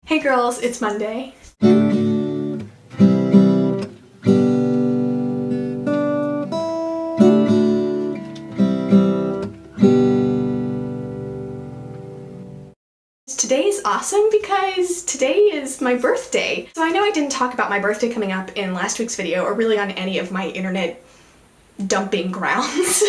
Hey girls, it's Monday. Today's awesome because today is my birthday. So I know I didn't talk about my birthday coming up in last week's video or really on any of my internet dumping grounds.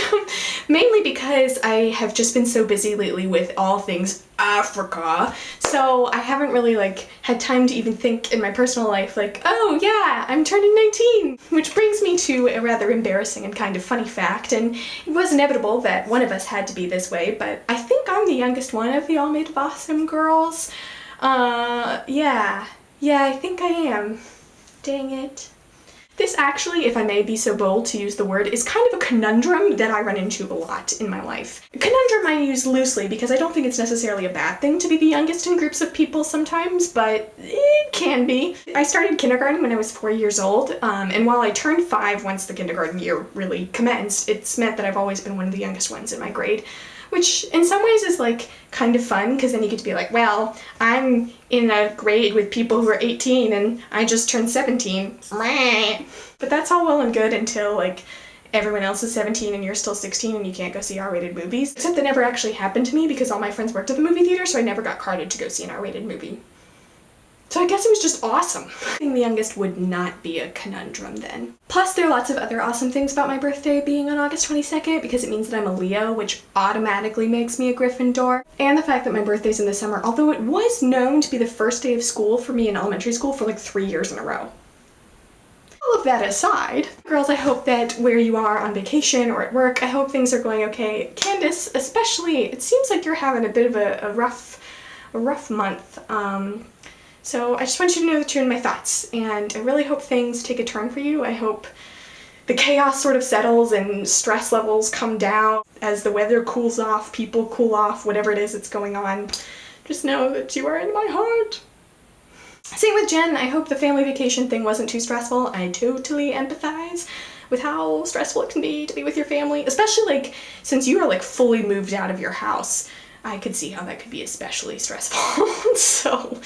Mainly because I have just been so busy lately with all things Africa, so I haven't really had time to even think in my personal life oh yeah, I'm turning 19! Which brings me to a rather embarrassing and kind of funny fact, and it was inevitable that one of us had to be this way, but I think I'm the youngest one of the All Made of Awesome girls. Yeah, I think I am. Dang it. This actually, if I may be so bold to use the word, is kind of a conundrum that I run into a lot in my life. Conundrum I use loosely because I don't think it's necessarily a bad thing to be the youngest in groups of people sometimes, but it can be. I started kindergarten when I was 4 years old, and while I turned 5 once the kindergarten year really commenced, it's meant that I've always been one of the youngest ones in my grade. Which in some ways is kind of fun, because then you get to be like, well, I'm in a grade with people who are 18 and I just turned 17. But that's all well and good until everyone else is 17 and you're still 16 and you can't go see R-rated movies. Except that never actually happened to me because all my friends worked at the movie theater, so I never got carded to go see an R-rated movie. So I guess it was just awesome. Being the youngest would not be a conundrum then. Plus there are lots of other awesome things about my birthday being on August 22nd because it means that I'm a Leo, which automatically makes me a Gryffindor. And the fact that my birthday's in the summer, although it was known to be the first day of school for me in elementary school for 3 years in a row. All of that aside, girls, I hope that where you are on vacation or at work, I hope things are going okay. Candace, especially, it seems like you're having a bit of a rough month. So I just want you to know that you're in my thoughts, and I really hope things take a turn for you. I hope the chaos sort of settles and stress levels come down as the weather cools off, people cool off, whatever it is that's going on. Just know that you are in my heart. Same with Jen. I hope the family vacation thing wasn't too stressful. I totally empathize with how stressful it can be to be with your family, especially since you are fully moved out of your house. I could see how that could be especially stressful. So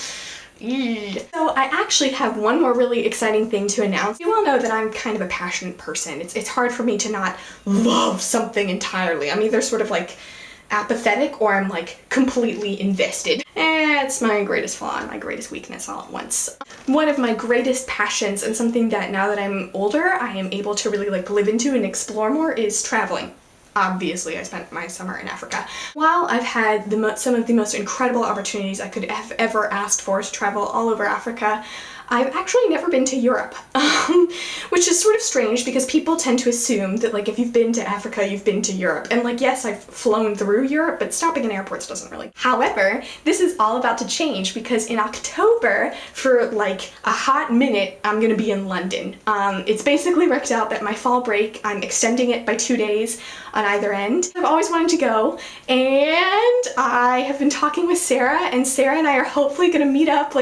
I actually have one more really exciting thing to announce. You all know that I'm kind of a passionate person. It's hard for me to not love something entirely. I'm either sort of apathetic or I'm completely invested. It's my greatest flaw and my greatest weakness all at once. One of my greatest passions, and something that now that I'm older I am able to really live into and explore more, is traveling. Obviously, I spent my summer in Africa. While I've had some of the most incredible opportunities I could have ever asked for to travel all over Africa, I've actually never been to Europe, which is sort of strange because people tend to assume that if you've been to Africa, you've been to Europe. And yes, I've flown through Europe, but stopping in airports doesn't really. However, this is all about to change because in October, for a hot minute, I'm gonna be in London. It's basically worked out that my fall break, I'm extending it by 2 days on either end. I've always wanted to go, and I have been talking with Sarah, and Sarah and I are hopefully gonna meet up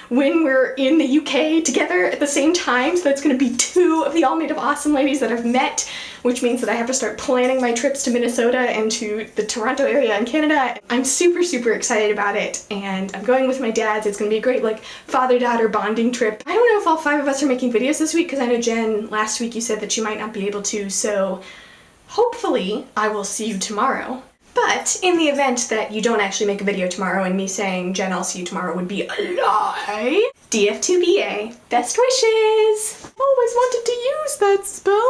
when we're in the UK together at the same time, so that's gonna be 2 of the All Made of Awesome ladies that I've met, which means that I have to start planning my trips to Minnesota and to the Toronto area in Canada. I'm super excited about it, and I'm going with my dads. It's gonna be a great father-daughter bonding trip. I don't know if all 5 of us are making videos this week because I know Jen, last week you said that you might not be able to, so hopefully I will see you tomorrow. But in the event that you don't actually make a video tomorrow and me saying, Jen, I'll see you tomorrow would be a lie, DF2BA, best wishes! Always wanted to use that spell!